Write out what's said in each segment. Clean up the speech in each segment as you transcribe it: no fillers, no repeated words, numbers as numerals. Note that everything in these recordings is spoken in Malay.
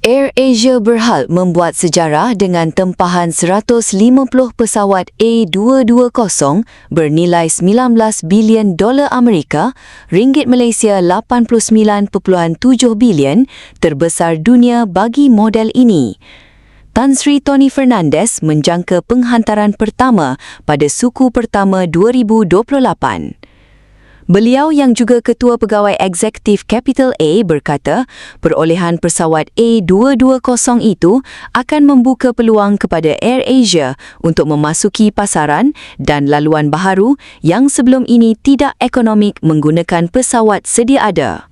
AirAsia berhal membuat sejarah dengan tempahan 150 pesawat A220 bernilai $19 bilion Amerika, ringgit Malaysia 89.7 bilion, terbesar dunia bagi model ini. Tan Sri Tony Fernandes menjangka penghantaran pertama pada suku pertama 2028. Beliau yang juga Ketua Pegawai Eksekutif Capital A berkata, perolehan pesawat A220 itu akan membuka peluang kepada AirAsia untuk memasuki pasaran dan laluan baharu yang sebelum ini tidak ekonomik menggunakan pesawat sedia ada.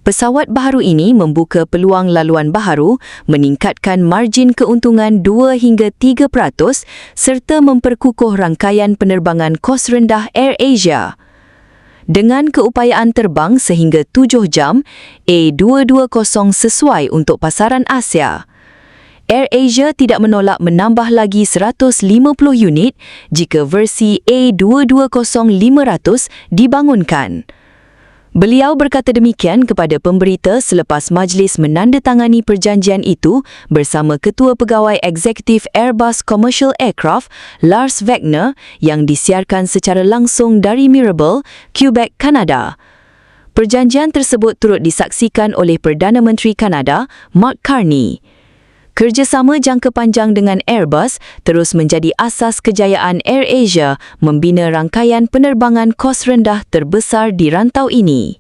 Pesawat baharu ini membuka peluang laluan baharu, meningkatkan margin keuntungan 2 hingga 3% serta memperkukuh rangkaian penerbangan kos rendah AirAsia. Dengan keupayaan terbang sehingga 7 jam, A220 sesuai untuk pasaran Asia. AirAsia tidak menolak menambah lagi 150 unit jika versi A220-500 dibangunkan. Beliau berkata demikian kepada pemberita selepas majlis menandatangani perjanjian itu bersama Ketua Pegawai Eksekutif Airbus Commercial Aircraft, Lars Wagner, yang disiarkan secara langsung dari Mirabel, Quebec, Kanada. Perjanjian tersebut turut disaksikan oleh Perdana Menteri Kanada, Mark Carney. Kerjasama jangka panjang dengan Airbus terus menjadi asas kejayaan AirAsia membina rangkaian penerbangan kos rendah terbesar di rantau ini.